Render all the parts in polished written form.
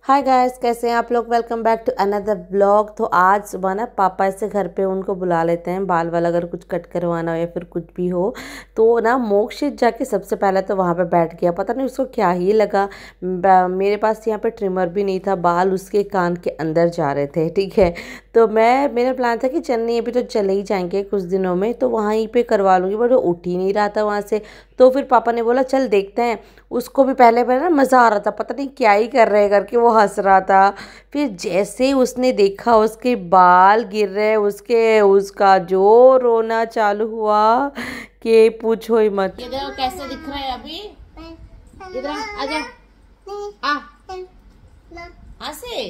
Hi guys, कैसे हैं आप लोग। Welcome back to another blog. तो आज सुबह ना पापा ऐसे घर पे उनको बुला लेते हैं, बाल वाल अगर कुछ कट करवाना हो या फिर कुछ भी हो। तो ना मोक्षित जाके सबसे पहले तो वहाँ पे बैठ गया। पता नहीं उसको क्या ही लगा। मेरे पास यहाँ पे ट्रिमर भी नहीं था, बाल उसके कान के अंदर जा रहे थे। ठीक है, तो मेरा प्लान था कि चल नहीं अभी तो चले ही जाएंगे कुछ दिनों में, तो वहीं पे करवा लूँगी। बट वो उठ ही नहीं रहा था वहाँ से। तो फिर पापा ने बोला चल देखते हैं। उसको भी पहले पहले ना मज़ा आ रहा था, पता नहीं क्या ही कर रहे हैं करके वो हंस रहा था। फिर जैसे ही उसने देखा उसके बाल गिर रहे, उसका जो रोना चालू हुआ कि पूछो ही मत। ये देखो कैसे दिख रहा है अभी। इधर आजा। आ आ से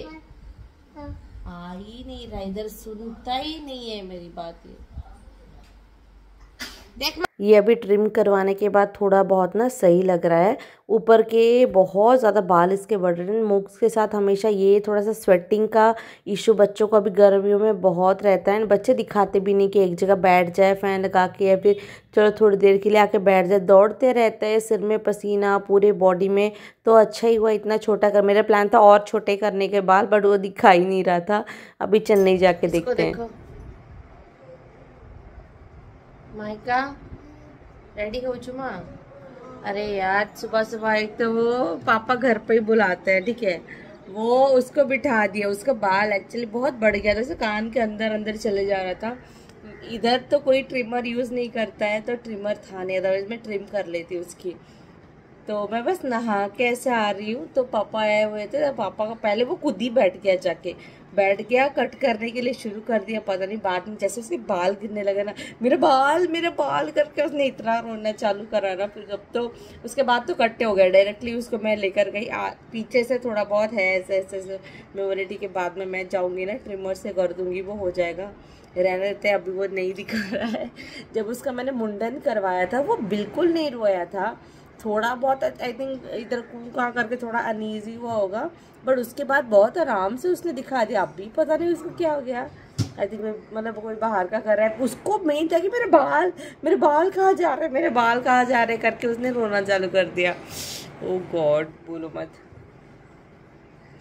आ ही नहीं रहा, इधर सुनता ही नहीं है मेरी बात। ये देख ये अभी ट्रिम करवाने के बाद थोड़ा बहुत ना सही लग रहा है। ऊपर के बहुत ज़्यादा बाल इसके बढ़ रहे हैं। मूक्स के साथ हमेशा ये थोड़ा सा स्वेटिंग का इशू बच्चों को अभी गर्मियों में बहुत रहता है। बच्चे दिखाते भी नहीं कि एक जगह बैठ जाए फ़ैन लगा के, या फिर चलो थोड़ी देर के लिए आके बैठ जाए। दौड़ते रहते हैं, सिर में पसीना पूरे बॉडी में। तो अच्छा ही हुआ इतना छोटा कर, मेरा प्लान था और छोटे करने के बाल, बट वो दिखा ही नहीं रहा था। अभी चेन्नई जाके देखते हैं। माइका रेडी हो चुमा। अरे यार सुबह सुबह एक तो वो पापा घर पे ही बुलाते हैं, ठीक है। वो उसको बिठा दिया, उसका बाल एक्चुअली बहुत बढ़ गया था, उसे कान के अंदर अंदर चले जा रहा था। इधर तो कोई ट्रिमर यूज नहीं करता है, तो ट्रिमर था नहीं, अदरवाइज मैं ट्रिम कर लेती उसकी। तो मैं बस नहा के ऐसे आ रही हूँ, तो पापा आए हुए थे। तो पापा का पहले वो खुद ही बैठ गया कट करने के लिए शुरू कर दिया। पता नहीं बाद में जैसे उसके बाल गिरने लगे ना, मेरे बाल करके उसने इतना रोना चालू करा ना। फिर जब तो उसके बाद तो कट्टे हो गए, डायरेक्टली उसको मैं लेकर गई। पीछे से थोड़ा बहुत है ऐसे ऐसे मेमोरिटी के बाद में मैं जाऊँगी ना ट्रिमर से कर दूँगी, वो हो जाएगा। रहने देते हैं, अभी वो नहीं दिखा रहा है। जब उसका मैंने मुंडन करवाया था वो बिल्कुल नहीं रोया था। थोड़ा बहुत आई थिंक इधर कूका करके थोड़ा अनईजी हुआ होगा, बट उसके बाद बहुत आराम से उसने दिखा दिया। अब भी पता नहीं उसको क्या हो गया। आई थिंक मतलब कोई बाहर का कर रहा है, उसको मेन था कि मेरे बाल कहाँ जा रहे हैं, मेरे बाल कहाँ जा रहे हैं करके उसने रोना चालू कर दिया। ओ गॉड, बोलो मत।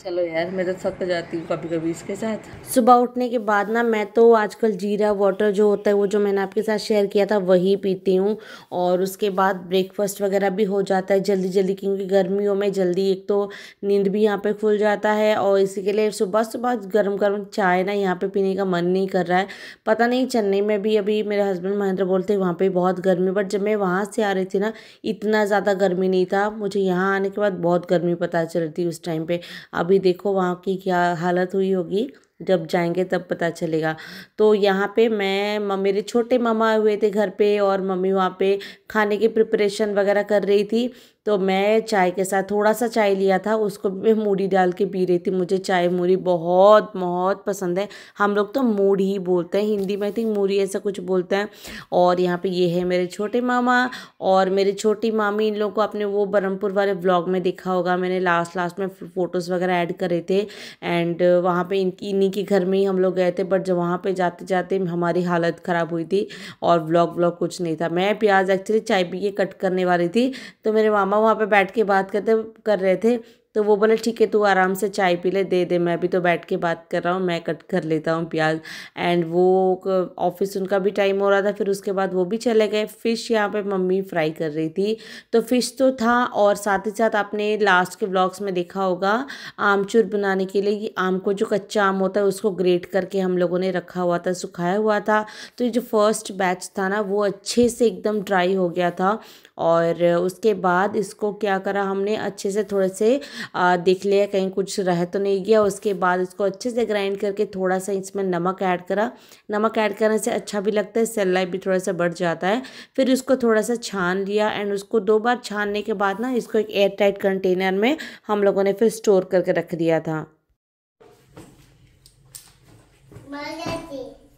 चलो यार, मैं तो थक जाती हूँ कभी कभी इसके साथ। सुबह उठने के बाद ना मैं तो आजकल जीरा वाटर जो होता है, वो जो मैंने आपके साथ शेयर किया था वही पीती हूँ। और उसके बाद ब्रेकफास्ट वगैरह भी हो जाता है जल्दी जल्दी, क्योंकि गर्मियों में जल्दी एक तो नींद भी यहाँ पे खुल जाता है, और इसी के लिए सुबह सुबह गर्म गर्म चाय ना यहाँ पे पीने का मन नहीं कर रहा है। पता नहीं चेन्नई में भी अभी मेरे हस्बैंड महेंद्र बोलते हैं वहाँ पर बहुत गर्मी, बट जब मैं वहाँ से आ रही थी ना इतना ज़्यादा गर्मी नहीं था। मुझे यहाँ आने के बाद बहुत गर्मी पता चल रही थी उस टाइम पर। अभी देखो वहाँ की क्या हालत हुई होगी, जब जाएंगे तब पता चलेगा। तो यहाँ पे मेरे छोटे मामा हुए थे घर पे, और मम्मी वहाँ पे खाने की प्रिपरेशन वगैरह कर रही थी। तो मैं चाय के साथ थोड़ा सा चाय लिया था, उसको भी मैं मूढ़ी डाल के पी रही थी। मुझे चाय मूढ़ी बहुत बहुत पसंद है। हम लोग तो मूढ़ी ही बोलते हैं, हिंदी में आई थिंक मूढ़ी ऐसा कुछ बोलते हैं। और यहाँ पे ये है मेरे छोटे मामा और मेरी छोटी मामी। इन लोगों को आपने वो बरहमपुर वाले व्लॉग में देखा होगा, मैंने लास्ट में फ़ोटोज़ वगैरह ऐड करे थे। एंड वहाँ पे इन्हीं के घर में ही हम लोग गए थे, बट जब वहाँ पे जाते जाते हमारी हालत ख़राब हुई थी और व्लॉग कुछ नहीं था। मैं प्याज एक्चुअली चाय पी के कट करने वाली थी, तो मेरे मामा वहाँ पे बैठ के बात कर रहे थे। तो वो बोले ठीक है तू आराम से चाय पी ले, दे मैं भी तो बैठ के बात कर रहा हूँ, मैं कट कर लेता हूँ प्याज। एंड वो ऑफिस उनका भी टाइम हो रहा था, फिर उसके बाद वो भी चले गए। फ़िश यहाँ पे मम्मी फ्राई कर रही थी, तो फ़िश तो था। और साथ ही साथ आपने लास्ट के ब्लॉग्स में देखा होगा, आमचूर बनाने के लिए ये आम को जो कच्चा आम होता है उसको ग्रेट करके हम लोगों ने रखा हुआ था, सुखाया हुआ था। तो ये जो फर्स्ट बैच था ना वो अच्छे से एकदम ड्राई हो गया था। और उसके बाद इसको क्या करा हमने, अच्छे से थोड़े से देख लिया कहीं कुछ रह तो नहीं गया। उसके बाद इसको अच्छे से ग्राइंड करके थोड़ा सा इसमें नमक ऐड करा। नमक ऐड करने से अच्छा भी लगता है, सेल लाइफ भी थोड़ा सा बढ़ जाता है। फिर इसको थोड़ा सा छान लिया, एंड उसको 2 बार छानने के बाद ना इसको एक एयर टाइट कंटेनर में हम लोगों ने फिर स्टोर करके रख दिया था।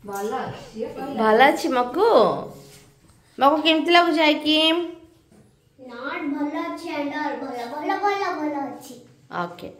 भाला अच्छी मक्कू केमती लगुच आइकिम नाट भला अच्छी अंडर भला भला भला भला अच्छी। ओके।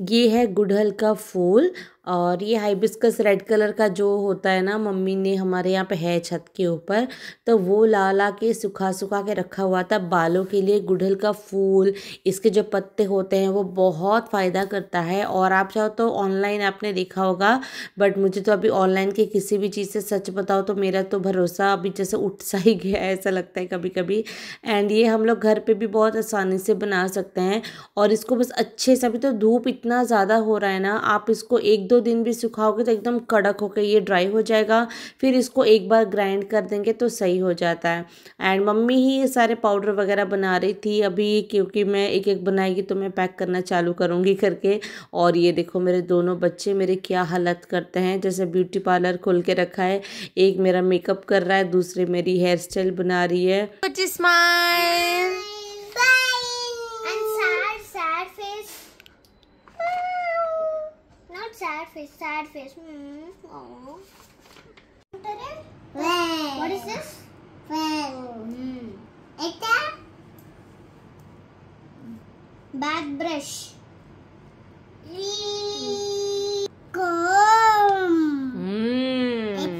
ये है गुड़हल का फूल, और ये हाइबिस्कस रेड कलर का जो होता है ना, मम्मी ने हमारे यहाँ पे है छत के ऊपर, तो वो ला ला के सुखा सुखा के रखा हुआ था बालों के लिए। गुड़हल का फूल, इसके जो पत्ते होते हैं वो बहुत फ़ायदा करता है। और आप चाहो तो ऑनलाइन आपने देखा होगा, बट मुझे तो अभी ऑनलाइन के किसी भी चीज़ से सच बताओ तो मेरा तो भरोसा अभी जैसे उठ सा ही गया है, ऐसा लगता है कभी कभी। एंड ये हम लोग घर पे भी बहुत आसानी से बना सकते हैं। और इसको बस अच्छे से, अभी तो धूप इतना ज़्यादा हो रहा है ना, आप इसको 1-2 दिन भी सुखाओगे तो एकदम कड़क होकर ये ड्राई हो जाएगा। फिर इसको एक बार ग्राइंड कर देंगे तो सही हो जाता है। एंड मम्मी ही ये सारे पाउडर वगैरह बना रही थी अभी, क्योंकि मैं एक एक बनाएगी तो मैं पैक करना चालू करूँगी करके। और ये देखो मेरे दोनों बच्चे मेरे क्या हालत करते हैं, जैसे ब्यूटी पार्लर खोल के रखा है। एक मेरा मेकअप कर रहा है, दूसरी मेरी हेयर स्टाइल बना रही है। कुछ smile And sad face. Not sad face. Oh. What is this? It's a back brush.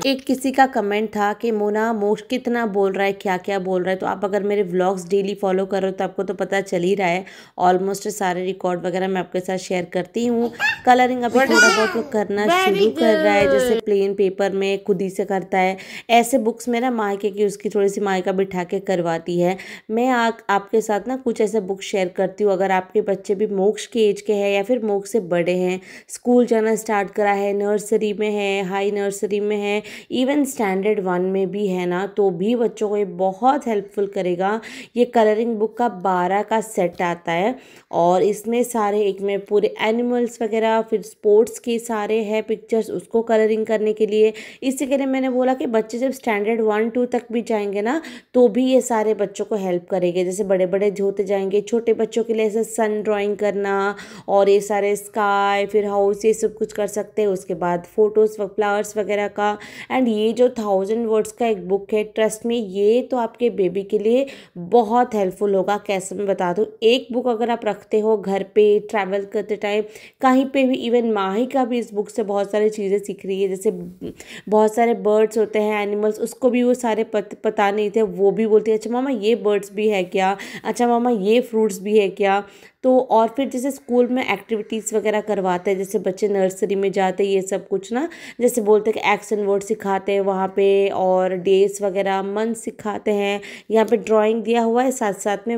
एक किसी का कमेंट था कि मोना मोक्ष कितना बोल रहा है, क्या क्या बोल रहा है। तो आप अगर मेरे व्लॉग्स डेली फॉलो करो तो आपको तो पता चल ही रहा है। ऑलमोस्ट सारे रिकॉर्ड वगैरह मैं आपके साथ शेयर करती हूँ। कलरिंग अभी थोड़ा बहुत वो करना शुरू कर रहा है, जैसे प्लेन पेपर में खुद ही से करता है। ऐसे बुक्स मेरा मायके की उसकी थोड़ी सी मायका बिठा के करवाती है। मैं आपके साथ ना कुछ ऐसे बुक शेयर करती हूँ। अगर आपके बच्चे भी मोक्ष के एज के हैं या फिर मोक्ष से बड़े हैं, स्कूल जाना स्टार्ट करा है, नर्सरी में है, हाई नर्सरी में है, इवन स्टैंडर्ड 1 में भी है ना, तो भी बच्चों को ये बहुत हेल्पफुल करेगा। ये कलरिंग बुक का 12 का सेट आता है और इसमें सारे, एक में पूरे एनिमल्स वगैरह, फिर स्पोर्ट्स के सारे हैं पिक्चर्स उसको कलरिंग करने के लिए। इसी के लिए मैंने बोला कि बच्चे जब स्टैंडर्ड 1-2 तक भी जाएंगे ना तो भी ये सारे बच्चों को हेल्प करेंगे। जैसे बड़े बड़े जो होते जाएंगे, छोटे बच्चों के लिए ऐसे सन ड्राइंग करना और ये सारे स्काई, फिर हाउस, ये सब कुछ कर सकते हैं। उसके बाद फोटोज़, फ्लावर्स वगैरह का। एंड ये जो 1000 वर्ड्स का एक बुक है, ट्रस्ट में ये तो आपके बेबी के लिए बहुत हेल्पफुल होगा। कैसे मैं बता दूँ, एक बुक अगर आप रखते हो घर पे, ट्रैवल करते टाइम, कहीं पे भी, इवन माही का भी इस बुक से बहुत सारी चीज़ें सीख रही है। जैसे बहुत सारे बर्ड्स होते हैं, एनिमल्स, उसको भी वो सारे पता नहीं थे, वो भी बोलती है अच्छा मामा ये बर्ड्स भी है क्या, अच्छा मामा ये फ्रूट्स भी है क्या। तो और फिर जैसे स्कूल में एक्टिविटीज़ वगैरह करवाते हैं, जैसे बच्चे नर्सरी में जाते हैं, ये सब कुछ ना, जैसे बोलते हैं कि एक्शन वर्ड सिखाते हैं वहाँ पे, और डेज वगैरह, मंथ सिखाते हैं। यहाँ पे ड्राइंग दिया हुआ है, साथ साथ में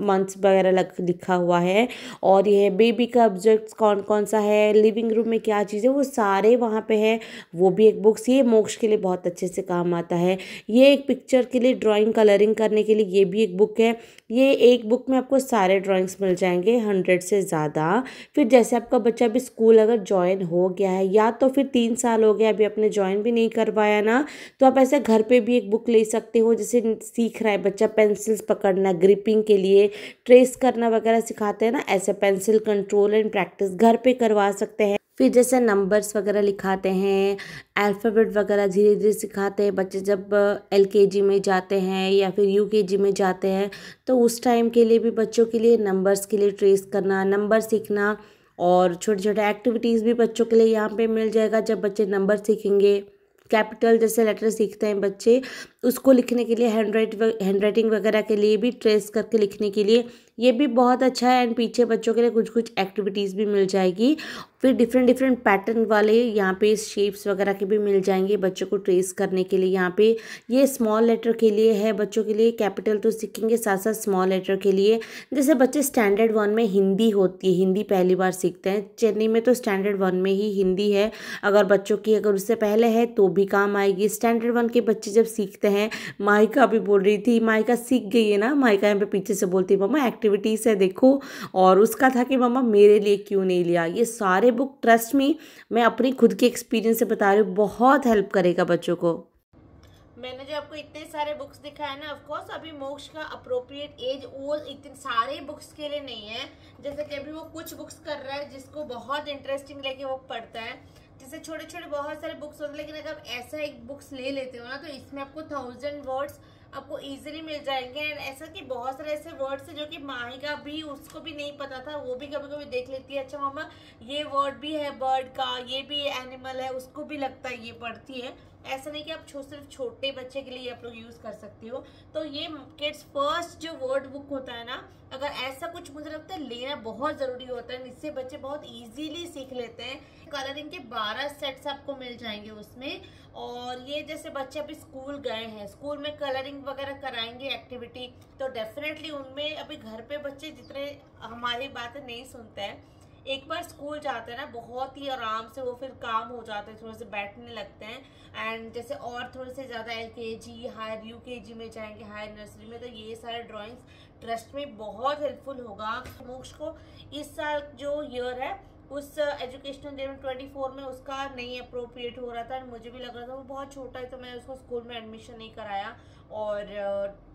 मंथ्स वगैरह लिखा हुआ है। और ये बेबी का ऑब्जेक्ट्स कौन कौन सा है, लिविंग रूम में क्या चीज़ है, वो सारे वहाँ पे है। वो भी एक बुक्स, ये मोक्ष के लिए बहुत अच्छे से काम आता है। ये एक पिक्चर के लिए ड्राइंग कलरिंग करने के लिए ये भी एक बुक है। ये एक बुक में आपको सारे ड्राइंग्स मिल जाएंगे, 100 से ज़्यादा। फिर जैसे आपका बच्चा अभी स्कूल अगर ज्वाइन हो गया है, या तो फिर 3 साल हो गया अभी आपने ज्वाइन भी नहीं करवाया ना, तो आप ऐसे घर पे भी एक बुक ले सकते हो। जैसे सीख रहा है बच्चा पेंसिल्स पकड़ना, ग्रिपिंग के लिए, ट्रेस करना वगैरह सिखाते हैं ना, ऐसे पेंसिल कंट्रोल एंड प्रैक्टिस घर पे करवा सकते हैं। फिर जैसे नंबर्स वगैरह लिखाते हैं, अल्फ़ाबेट वगैरह धीरे धीरे सिखाते हैं। बच्चे जब LKG में जाते हैं या फिर UKG में जाते हैं तो उस टाइम के लिए भी बच्चों के लिए नंबर्स के लिए ट्रेस करना, नंबर सीखना, और छोटे छोटे एक्टिविटीज़ भी बच्चों के लिए यहाँ पे मिल जाएगा। जब बच्चे नंबर सीखेंगे, कैपिटल जैसे लेटर सीखते हैं बच्चे, उसको लिखने के लिए हैंडराइटिंग वगैरह के लिए भी, ट्रेस करके लिखने के लिए ये भी बहुत अच्छा है। एंड पीछे बच्चों के लिए कुछ कुछ एक्टिविटीज़ भी मिल जाएगी। फिर डिफरेंट पैटर्न वाले यहाँ पे शेप्स वगैरह के भी मिल जाएंगे बच्चों को ट्रेस करने के लिए। यहाँ पे ये स्मॉल लेटर के लिए है बच्चों के लिए, कैपिटल तो सीखेंगे, साथ साथ स्मॉल लेटर के लिए। जैसे बच्चे स्टैंडर्ड 1 में हिंदी होती है, हिंदी पहली बार सीखते हैं, चेन्नई में तो स्टैंडर्ड 1 में ही हिंदी है। अगर बच्चों की अगर उससे पहले है तो भी काम आएगी। स्टैंडर्ड 1 के बच्चे जब सीखते हैं, माइका भी बोल रही थी, माइका सीख गई है ना, माइका यहाँ पे पीछे से बोलती है मम्मा एक्टिविटीज़ है देखो, और उसका था कि मम्मा मेरे लिए क्यों नहीं लिया। ये सारे बुक ट्रस्ट मी, मैं अपनी खुद के एक्सपीरियंस से बता रही हूँ, बहुत हेल्प करेगा बच्चों को। मैंने जो आपको इतने सारे बुक्स दिखाए ना, ऑफ कोर्स अभी मोक्ष का अप्रोप्रिएट एज वो इतने सारे बुक्स के लिए नहीं है। जैसे कि अभी वो कुछ बुक्स कर रहा है जिसको बहुत इंटरेस्टिंग लेके वो पढ़ता है। जैसे छोटे छोटे बहुत सारे बुक्स होते हैं, लेकिन अगर आप ऐसा एक बुक्स ले लेते हो ना तो इसमें आपको 1000 वर्ड्स आपको इजीली मिल जाएंगे। एंड ऐसा कि बहुत सारे ऐसे वर्ड्स है जो कि माहिका भी, उसको भी नहीं पता था, वो भी कभी कभी देख लेती है, अच्छा मामा ये वर्ड भी है बर्ड का, ये भी एनिमल है, उसको भी लगता है ये पढ़ती है। ऐसा नहीं कि आप सिर्फ छोटे बच्चे के लिए आप लोग यूज कर सकती हो। तो ये किड्स फर्स्ट जो वर्ड बुक होता है ना, अगर ऐसा कुछ मुझे लगता है लेना बहुत जरूरी होता है, इससे बच्चे बहुत इजीली सीख लेते हैं। कलरिंग के 12 सेट्स आपको मिल जाएंगे उसमें। और ये जैसे बच्चे अभी स्कूल गए हैं, स्कूल में कलरिंग वगैरह कराएंगे एक्टिविटी, तो डेफिनेटली उनमें अभी घर पे बच्चे जितने हमारी बातें नहीं सुनते हैं, एक बार स्कूल जाते हैं ना, बहुत ही आराम से वो फिर काम हो जाते हैं, थोड़े से बैठने लगते हैं। एंड जैसे और थोड़े से ज़्यादा LKG हायर UKG में जाएंगे, हायर नर्सरी में, तो ये सारे ड्राइंग्स ट्रस्ट में बहुत हेल्पफुल होगा। मोक्ष को इस साल जो ईयर है उस एजुकेशनल ईयर 24 में उसका नहीं अप्रोप्रिएट हो रहा था, मुझे भी लग रहा था वो बहुत छोटा है, तो मैंने उसको स्कूल में एडमिशन नहीं कराया। और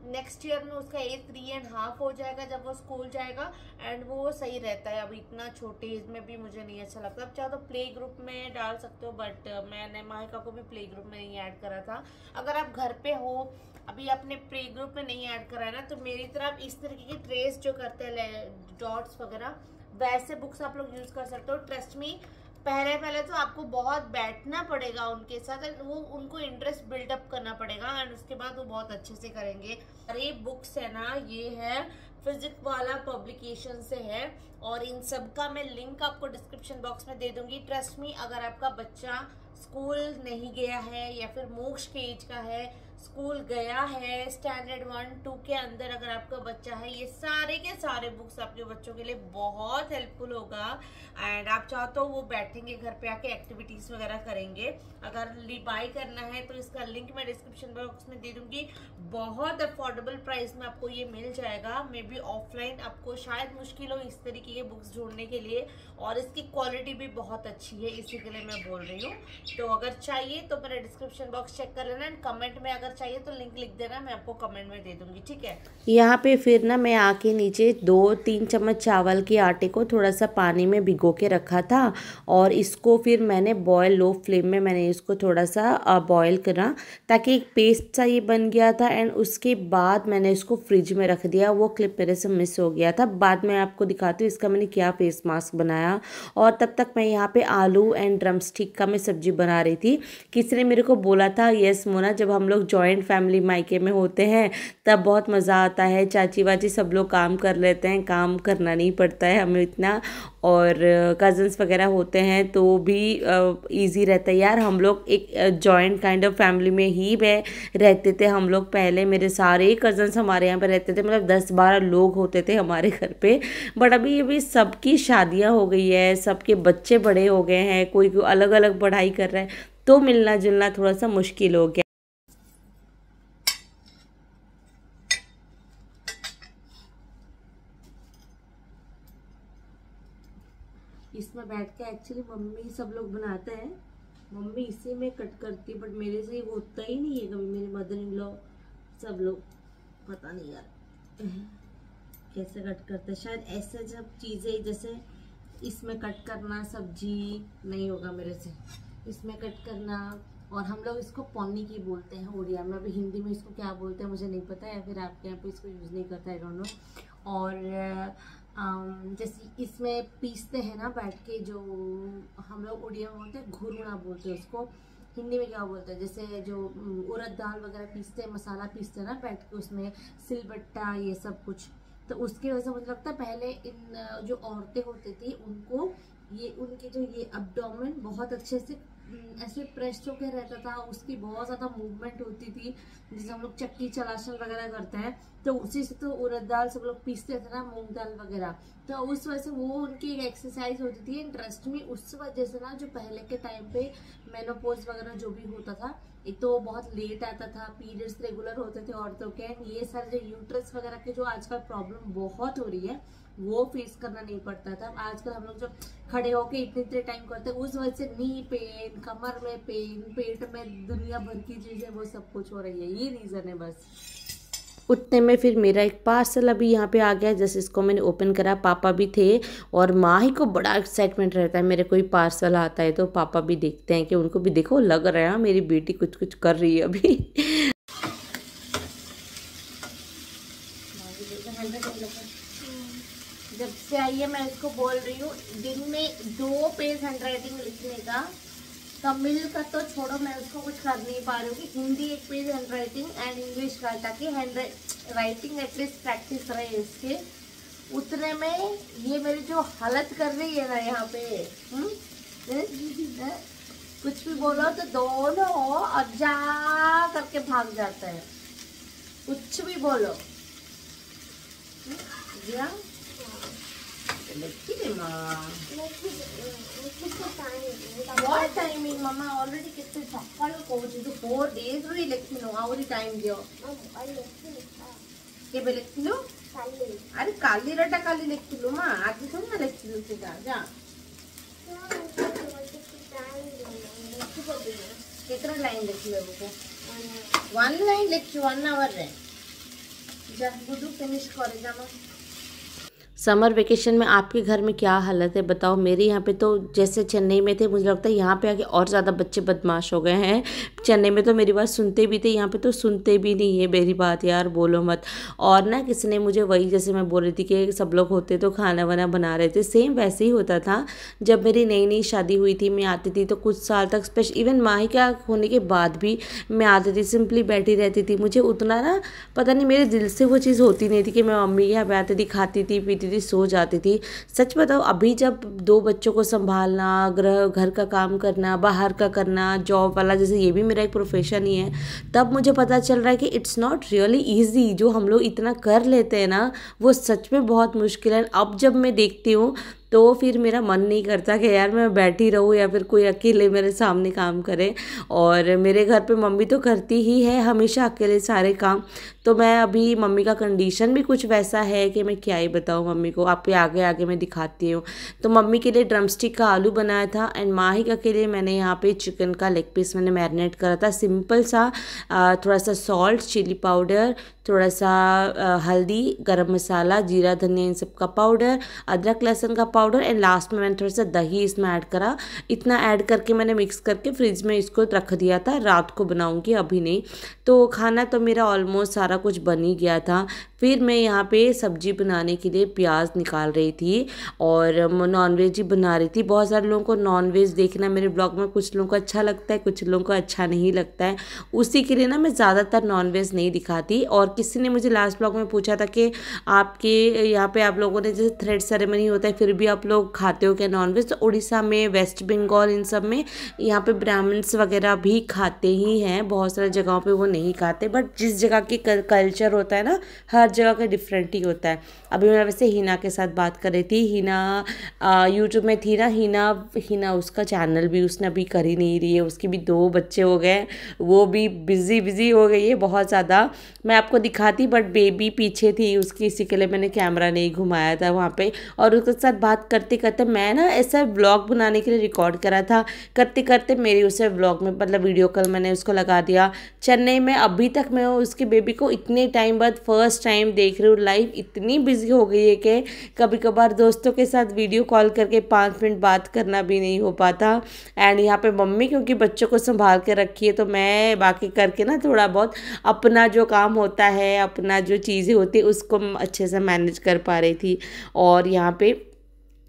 नेक्स्ट ईयर में उसका एज 3.5 हो जाएगा जब वो स्कूल जाएगा, एंड वो सही रहता है। अभी इतना छोटे एज में भी मुझे नहीं अच्छा लगता। अब चाहो तो प्ले ग्रुप में डाल सकते हो, बट मैंने माहिका को भी प्ले ग्रुप में नहीं ऐड करा था। अगर आप घर पे हो, अभी आपने प्ले ग्रुप में नहीं ऐड करा है ना, तो मेरी तरफ इस तरीके की ट्रेस जो करते हैं डॉट्स वगैरह, वैसे बुक्स आप लोग यूज कर सकते हो। ट्रस्ट मी, पहले तो आपको बहुत बैठना पड़ेगा उनके साथ, एंड वो उनको इंटरेस्ट बिल्डअप करना पड़ेगा, एंड उसके बाद वो बहुत अच्छे से करेंगे। अरे बुक्स है ना, ये है फिजिक्स वाला पब्लिकेशन से है, और इन सब का मैं लिंक आपको डिस्क्रिप्शन बॉक्स में दे दूंगी। ट्रस्ट मी, अगर आपका बच्चा स्कूल नहीं गया है या फिर मोक्ष के एज का है, स्कूल गया है, स्टैंडर्ड 1-2 के अंदर अगर आपका बच्चा है, ये सारे के सारे बुक्स आपके बच्चों के लिए बहुत हेल्पफुल होगा। एंड आप चाहो तो वो बैठेंगे घर पे आके एक्टिविटीज वगैरह करेंगे। अगर बाई करना है तो इसका लिंक मैं डिस्क्रिप्शन बॉक्स में दे दूंगी। बहुत अफोर्डेबल प्राइस में आपको ये मिल जाएगा। मे बी ऑफलाइन आपको शायद मुश्किल हो इस तरीके के बुक्स ढूंढने के लिए, और इसकी क्वालिटी भी बहुत अच्छी है, इसी के लिए मैं बोल रही हूँ। तो अगर चाहिए तो मेरा डिस्क्रिप्शन बॉक्स चेक कर लेना, एंड कमेंट में अगर चाहिए तो लिंक लिख देना, मैं आपको कमेंट में दे दूंगी, ठीक है। यहाँ पे फिर ना मैं आके नीचे 2-3 चम्मच चावल के आटे को थोड़ा सा पानी में भिगो के रखा था, और इसको फिर मैंने बॉयल लो फ्लेम में मैंने इसको थोड़ा सा बॉयल करा, ताकि एक पेस्ट सा ये बन गया था। एंड उसके बाद मैंने इसको फ्रिज में रख दिया। वो क्लिप मेरे से मिस हो गया था, बाद में आपको दिखाती हूँ इसका मैंने क्या फेस मास्क बनाया। और तब तक मैं यहाँ पे आलू एंड ड्रम स्टिक का मैं सब्जी बना रही थी। किसी ने मेरे को बोला था, यस मोना, जब हम लोग जॉइंट फैमिली मायके में होते हैं तब बहुत मज़ा आता है, चाची वाची सब लोग काम कर लेते हैं, काम करना नहीं पड़ता है हमें इतना, और कज़न्स वगैरह होते हैं तो भी इजी रहता है यार। हम लोग एक जॉइंट काइंड ऑफ फैमिली में ही रहते थे हम लोग पहले। मेरे सारे कज़न्स हमारे यहाँ पे रहते थे, मतलब 10-12 लोग होते थे हमारे घर पे। बट अभी सबकी शादियाँ हो गई है, सबके बच्चे बड़े हो गए हैं, कोई अलग अलग पढ़ाई कर रहा है, तो मिलना जुलना थोड़ा सा मुश्किल हो गया। इसमें बैठ के एक्चुअली मम्मी सब लोग बनाते हैं, मम्मी इसी में कट करती है, बट मेरे से होता ही नहीं है कभी। मेरे मदर इन लॉ सब लोग पता नहीं यार कैसे कट करते हैं, शायद ऐसे जब चीज़ें जैसे इसमें कट करना, सब्जी नहीं होगा मेरे से इसमें कट करना। और हम लोग इसको पौनी की बोलते हैं उड़िया में, अभी हिंदी में इसको क्या बोलते हैं मुझे नहीं पता, या फिर आपके यहाँ पे इसको यूज़ नहीं करता है, आई डोंट नो। और जैसे इसमें पीसते हैं ना बैठ के, जो हम लोग उड़िया में बोलते हैं घुरना बोलते हैं उसको, हिंदी में क्या बोलते हैं, जैसे जो उड़द दाल वगैरह पीसते हैं, मसाला पीसते हैं ना बैठ के, उसमें सिलबट्टा ये सब कुछ। तो उसकी वजह से मुझे लगता है पहले इन जो औरतें होती थी उनको ये उनके जो ये अब्डोमेन बहुत अच्छे से ऐसे प्रेस होके रहता था, उसकी बहुत ज़्यादा मूवमेंट होती थी, जैसे हम लोग चक्की चलाशन वगैरह करते हैं, तो उसी से तो उड़द दाल सब लोग पीसते थे ना, मूंग दाल वगैरह, तो उस वजह से वो उनकी एक एक्सरसाइज होती थी। इंटरेस्ट में उस वजह से ना, जो पहले के टाइम पे मेनोपॉज वगैरह जो भी होता था, एक तो बहुत लेट आता था, पीरियड्स रेगुलर होते थे औरतों के, ये सारे जो यूट्रस वगैरह के जो आजकल प्रॉब्लम बहुत हो रही है वो फेस करना नहीं पड़ता था। आजकल हम लोग जब खड़े होके इतने टाइम करते हैं, उस वजह से नी पेन, कमर में पेन, पेट में दुनिया भर की चीजें वो सब कुछ हो रही है, ये रीजन है बस। उतने में फिर मेरा एक पार्सल अभी यहाँ पे आ गया, जैसे इसको मैंने ओपन करा, पापा भी थे, और माँ ही को बड़ा एक्साइटमेंट रहता है मेरे कोई पार्सल आता है तो पापा भी देखते हैं कि उनको भी देखो लग रहा है मेरी बेटी कुछ कुछ कर रही है अभी। जब से आई है मैं इसको बोल रही हूँ दिन में 2 पेज हैंड राइटिंग लिखने का। तमिल का तो छोड़ो, मैं उसको कुछ कर नहीं पा रही हूँ कि Hindi 1 page hand writing and English का, ताकि हैंड राइटिंग एटलीस्ट प्रैक्टिस रहे इसके। उतने में ये मेरी जो हालत कर रही है ना यहाँ पे, कुछ भी बोलो तो दोनों और जा करके भाग जाता है, कुछ भी बोलो। टाइमिंग मम्मा ऑलरेडी कितने सकाल को 4 days री लेक्तिनो आवरी टाइम दियो केबे लेक्तिनो अरे काली रटा काली लेक्तिलो मा आज थोड़ी ना लेक्तिलो सीधा जा कितना लाइन लिखिलो बुको 1 लाइन लिखियो 1 hour रे जा गुडू फिनिश करे जामा। समर वेकेशन में आपके घर में क्या हालत है बताओ। मेरे यहाँ पे तो जैसे चेन्नई में थे, मुझे लगता है यहाँ पे आके और ज़्यादा बच्चे बदमाश हो गए हैं। चेन्नई में तो मेरी बात सुनते भी थे, यहाँ पे तो सुनते भी नहीं है मेरी बात, यार बोलो मत। और ना किसी ने मुझे वही, जैसे मैं बोल रही थी कि सब लोग होते तो खाना वाना बना रहे थे, सेम वैसे ही होता था। जब मेरी नई नई शादी हुई थी, मैं आती थी तो कुछ साल तक स्पेशल इवन माहिका होने के बाद भी मैं आती थी, सिंपली बैठी रहती थी। मुझे उतना ना पता नहीं मेरे दिल से वो चीज़ होती नहीं थी कि मैं मम्मी के यहाँ पे आती थी, खाती थी, पीती थी, सो जाती थी। सच बताओ, अभी जब 2 बच्चों को संभालना, घर का काम करना, बाहर का करना, जॉब वाला, जैसे ये भी मेरा एक प्रोफेशन ही है, तब मुझे पता चल रहा है कि इट्स नॉट रियली ईजी। जो हम लोग इतना कर लेते हैं ना, वो सच में बहुत मुश्किल है। अब जब मैं देखती हूँ तो फिर मेरा मन नहीं करता कि यार मैं बैठी रहूँ या फिर कोई अकेले मेरे सामने काम करे। और मेरे घर पे मम्मी तो करती ही है हमेशा अकेले सारे काम। तो मैं अभी मम्मी का कंडीशन भी कुछ वैसा है कि मैं क्या ही बताऊँ मम्मी को, आपके आगे आगे मैं दिखाती हूँ। तो मम्मी के लिए ड्रमस्टिक का आलू बनाया था एंड माहिका के लिए मैंने यहाँ पे चिकन का लेग पीस मैंने मैरिनेट करा था, सिंपल सा। थोड़ा सा सॉल्ट, चिली पाउडर, थोड़ा सा हल्दी, गरम मसाला, जीरा धनिया इन सब का पाउडर, अदरक लहसुन का पाउडर एंड लास्ट में मैंने थोड़ा सा दही इसमें ऐड करा। इतना ऐड करके मैंने मिक्स करके फ्रिज में इसको रख दिया था, रात को बनाऊंगी अभी नहीं। तो खाना तो मेरा ऑलमोस्ट सारा कुछ बन ही गया था। फिर मैं यहाँ पे सब्जी बनाने के लिए प्याज निकाल रही थी और नॉनवेज ही बना रही थी। बहुत सारे लोगों को नॉनवेज देखना मेरे ब्लॉग में, कुछ लोगों को अच्छा लगता है, कुछ लोगों को अच्छा नहीं लगता है, उसी के लिए ना मैं ज़्यादातर नॉनवेज नहीं दिखाती। और किसी ने मुझे लास्ट ब्लॉग में पूछा था कि आपके यहाँ पे आप लोगों ने जैसे थ्रेड सेरेमनी होता है फिर भी आप लोग खाते हो क्या नॉनवेज। तो उड़ीसा में, वेस्ट बंगाल, इन सब में यहाँ पे ब्राह्मण्स वगैरह भी खाते ही हैं, बहुत सारी जगहों पे वो नहीं खाते। बट जिस जगह की कल्चर होता है ना, हर जगह का डिफरेंट ही होता है। अभी मैं वैसे हिना के साथ बात कर रही थी, हिना यूट्यूब में थी ना, हिना उसका चैनल भी उसने अभी कर ही नहीं रही है, उसकी भी 2 बच्चे हो गए, वो भी बिजी हो गई है बहुत ज़्यादा। मैं आपको दिखाती बट बेबी पीछे थी उसकी, इसी के लिए मैंने कैमरा नहीं घुमाया था वहाँ पे। और उसके साथ बात करते करते मैं ना ऐसा व्लॉग बनाने के लिए रिकॉर्ड करा था, करते करते मेरी उसे व्लॉग में मतलब वीडियो कॉल मैंने उसको लगा दिया। चेन्नई में अभी तक मैं उसके बेबी को इतने टाइम बाद फर्स्ट टाइम देख रही हूँ लाइव। इतनी बिजी हो गई है कि कभी कभार दोस्तों के साथ वीडियो कॉल करके 5 मिनट बात करना भी नहीं हो पाता। एंड यहाँ पे मम्मी क्योंकि बच्चों को संभाल के रखी है, तो मैं बाकी करके ना थोड़ा बहुत अपना जो काम होता है, अपना जो चीज़ें होती है उसको अच्छे से मैनेज कर पा रही थी। और यहाँ पे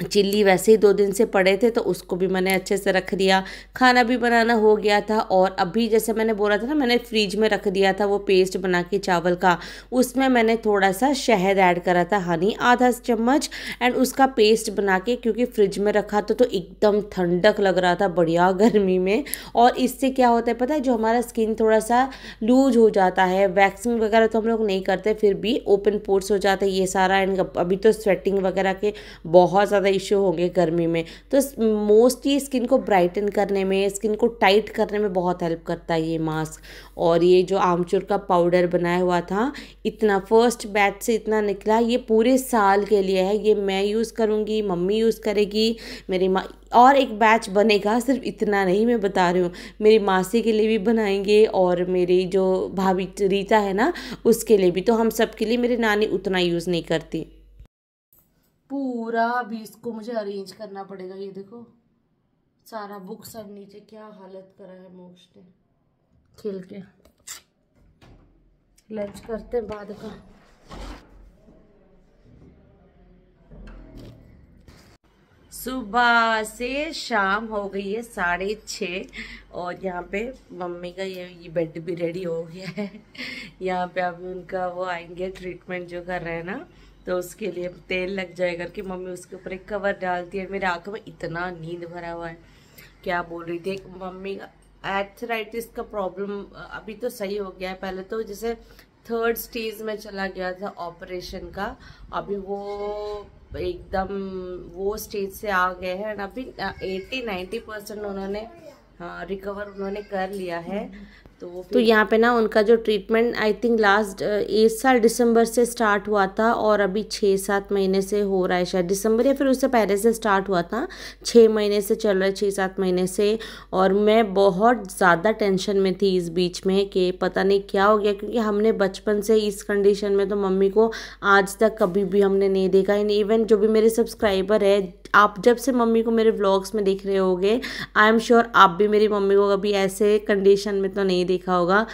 चिल्ली वैसे ही 2 दिन से पड़े थे तो उसको भी मैंने अच्छे से रख दिया, खाना भी बनाना हो गया था। और अभी जैसे मैंने बोला था ना, मैंने फ्रिज में रख दिया था वो पेस्ट बना के चावल का, उसमें मैंने थोड़ा सा शहद ऐड करा था, हनी आधा चम्मच, एंड उसका पेस्ट बना के क्योंकि फ्रिज में रखा तो एकदम ठंडक लग रहा था बढ़िया गर्मी में। और इससे क्या होता है पता है, जो हमारा स्किन थोड़ा सा लूज हो जाता है, वैक्सिंग वगैरह तो हम लोग नहीं करते फिर भी ओपन पोर्स हो जाता है ये सारा। एंड अभी तो स्वेटिंग वगैरह के बहुत ज़्यादा इश्यू होंगे गर्मी में, तो मोस्टली स्किन को ब्राइटन करने में, स्किन को टाइट करने में बहुत हेल्प करता है ये मास्क। और ये जो आमचूर का पाउडर बनाया हुआ था, इतना फर्स्ट बैच से इतना निकला, ये पूरे साल के लिए है, ये मैं यूज़ करूँगी, मम्मी यूज़ करेगी, मेरी माँ, और एक बैच बनेगा, सिर्फ इतना नहीं मैं बता रही हूँ, मेरी मासी के लिए भी बनाएंगे और मेरी जो भाभी रीता है ना उसके लिए भी। तो हम सब के लिए, मेरी नानी उतना यूज़ नहीं करती। पूरा भी इसको मुझे अरेंज करना पड़ेगा। ये देखो सारा बुक सब नीचे, क्या हालत करा है मोक्ष ने खेल के। लंच करते हैं बाद का, सुबह से शाम हो गई है 6:30 और यहाँ पे मम्मी का ये बेड भी रेडी हो गया है। यहाँ पे अभी उनका वो आएंगे ट्रीटमेंट जो कर रहे हैं ना, तो उसके लिए तेल लग जाए करके मम्मी उसके ऊपर एक कवर डालती है। मेरे आंखों में इतना नींद भरा हुआ है, क्या बोल रही थी मम्मी का आर्थराइटिस का प्रॉब्लम अभी तो सही हो गया है। पहले तो जैसे 3rd स्टेज में चला गया था ऑपरेशन का, अभी वो एकदम वो स्टेज से आ गए हैं। अभी 80-90% उन्होंने रिकवर उन्होंने कर लिया है। तो यहाँ पे ना उनका जो ट्रीटमेंट आई थिंक लास्ट इस साल दिसंबर से स्टार्ट हुआ था और अभी 6-7 महीने से हो रहा है, शायद दिसंबर या फिर उससे पहले से स्टार्ट हुआ था। 6 महीने से चल रहा है, 6-7 महीने से। और मैं बहुत ज़्यादा टेंशन में थी इस बीच में कि पता नहीं क्या हो गया, क्योंकि हमने बचपन से इस कंडीशन में तो मम्मी को आज तक कभी भी हमने नहीं देखा। इवन जो भी मेरे सब्सक्राइबर है, आप जब से मम्मी को मेरे व्लॉग्स में देख रहे होगे, आई एम श्योर आप भी मेरी मम्मी को कभी ऐसे कंडीशन में तो नहीं देखा होगा।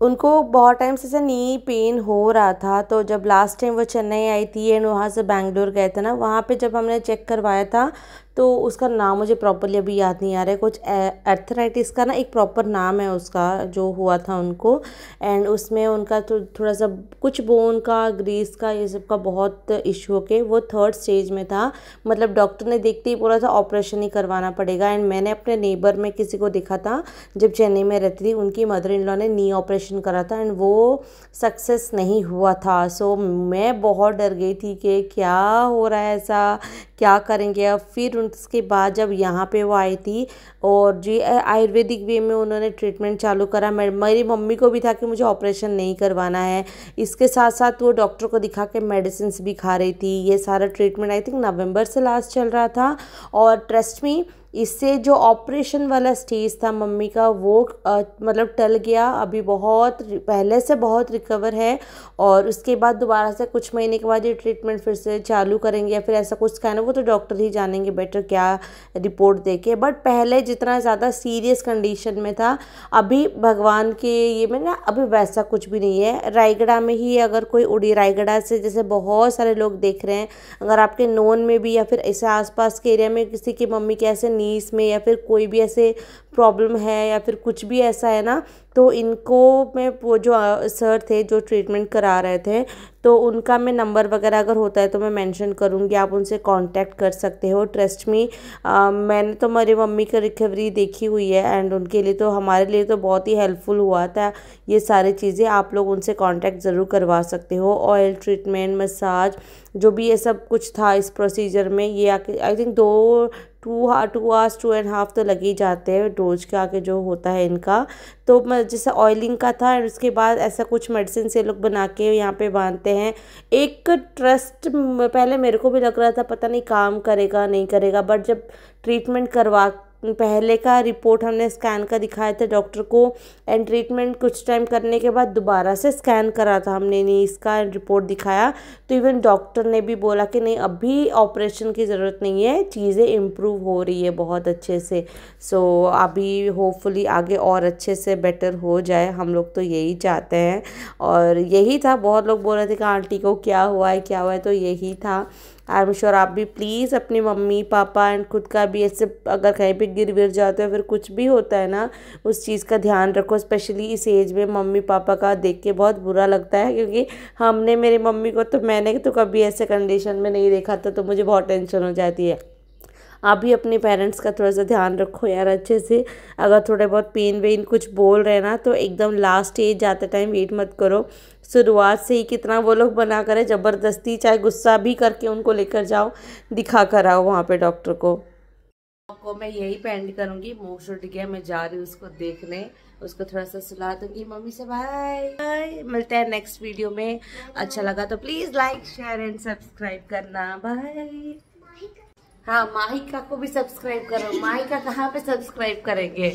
उनको बहुत टाइम से नी पेन हो रहा था, तो जब लास्ट टाइम वो चेन्नई आई थी एंड वहाँ से बैंगलोर गए थे ना, वहाँ पे जब हमने चेक करवाया था तो उसका नाम मुझे प्रॉपरली अभी याद नहीं आ रहा है, कुछ आर्थराइटिस का ना एक प्रॉपर नाम है उसका जो हुआ था उनको। एंड उसमें उनका तो थोड़ा सा कुछ बोन का, ग्रीस का, ये सब का बहुत इशू के वो 3rd स्टेज में था। मतलब डॉक्टर ने देखते ही बोला था ऑपरेशन ही करवाना पड़ेगा। एंड मैंने अपने नेबर में किसी को देखा था जब चेन्नई में रहती थी, उनकी मदर इन लॉ ने नी ऑपरेशन करा था एंड वो सक्सेस नहीं हुआ था। सो मैं बहुत डर गई थी कि क्या हो रहा है, ऐसा क्या करेंगे अब। फिर उसके बाद जब यहाँ पे वो आई थी और जी आयुर्वेदिक वे में उन्होंने ट्रीटमेंट चालू करा। मेरी मम्मी को भी था कि मुझे ऑपरेशन नहीं करवाना है, इसके साथ साथ वो डॉक्टर को दिखा के मेडिसिन भी खा रही थी। ये सारा ट्रीटमेंट आई थिंक नवंबर से लास्ट चल रहा था। और ट्रस्ट मी, इससे जो ऑपरेशन वाला स्टेज था मम्मी का वो मतलब टल गया, अभी बहुत पहले से बहुत रिकवर है। और उसके बाद दोबारा से कुछ महीने के बाद ये ट्रीटमेंट फिर से चालू करेंगे या फिर ऐसा कुछ कहना, वो तो डॉक्टर ही जानेंगे बेटर क्या रिपोर्ट देके। बट पहले जितना ज़्यादा सीरियस कंडीशन में था, अभी भगवान के ये में ना अभी वैसा कुछ भी नहीं है। रायगढ़ में ही अगर कोई उड़ी, रायगढ़ से जैसे बहुत सारे लोग देख रहे हैं, अगर आपके नोन में भी या फिर ऐसे आसपास के एरिया में किसी की मम्मी के ऐसे नीस में या फिर कोई भी ऐसे प्रॉब्लम है या फिर कुछ भी ऐसा है ना, तो इनको मैं वो जो सर थे जो ट्रीटमेंट करा रहे थे, तो उनका मैं नंबर वगैरह अगर होता है तो मैं मेंशन करूँगी, आप उनसे कांटेक्ट कर सकते हो। ट्रस्ट मी, मैंने तो मेरी मम्मी की रिकवरी देखी हुई है एंड उनके लिए तो, हमारे लिए तो बहुत ही हेल्पफुल हुआ था ये सारी चीज़ें। आप लोग उनसे कांटेक्ट ज़रूर करवा सकते हो। ऑयल ट्रीटमेंट, मसाज, जो भी ये सब कुछ था इस प्रोसीजर में, ये आके आई थिंक 2 आवर्स 2.5 तो लग ही जाते हैं डोज के आके जो होता है इनका। तो मैं जैसे ऑयलिंग का था और उसके बाद ऐसा कुछ मेडिसिन से लोग बना के यहाँ पे बांधते हैं। एक ट्रस्ट पहले मेरे को भी लग रहा था पता नहीं काम करेगा नहीं करेगा, बट जब ट्रीटमेंट करवा पहले का रिपोर्ट हमने स्कैन का दिखाया था डॉक्टर को एंड ट्रीटमेंट कुछ टाइम करने के बाद दोबारा से स्कैन करा था हमने, नहीं इसका रिपोर्ट दिखाया तो इवन डॉक्टर ने भी बोला कि नहीं अभी ऑपरेशन की ज़रूरत नहीं है, चीज़ें इम्प्रूव हो रही है बहुत अच्छे से। सो अभी होपफुली आगे और अच्छे से बेटर हो जाए, हम लोग तो यही चाहते हैं। और यही था, बहुत लोग बोल रहे थे कि आंटी को क्या हुआ है क्या हुआ है, तो यही था। आई एम श्योर आप भी प्लीज़ अपनी मम्मी पापा एंड खुद का भी ऐसे अगर कहीं पे गिर विर जाते हो फिर कुछ भी होता है ना, उस चीज़ का ध्यान रखो। स्पेशली इस एज में मम्मी पापा का देख के बहुत बुरा लगता है, क्योंकि हमने मेरी मम्मी को तो मैंने तो कभी ऐसे कंडीशन में नहीं देखा था, तो मुझे बहुत टेंशन हो जाती है। आप भी अपने पेरेंट्स का थोड़ा सा ध्यान रखो यार अच्छे से। अगर थोड़े बहुत पेन वेन कुछ बोल रहे हैं ना, तो एकदम लास्ट स्टेज जाते टाइम वेट मत करो, शुरुआत से ही कितना वो लोग बना करे ज़बरदस्ती, चाहे गुस्सा भी करके उनको लेकर जाओ, दिखा कर आओ वहाँ पे डॉक्टर को। मैं यही पेंड करूँगी, मुँह छूट गया, मैं जा रही हूँ उसको देखने, उसको थोड़ा सा सुला दूंगी। मम्मी से बाय बाय, मिलते हैं नेक्स्ट वीडियो में। अच्छा लगा तो please like share and subscribe करना। बाय। हाँ, माहिका को भी सब्सक्राइब करो। माहिका कहाँ पे सब्सक्राइब करेंगे?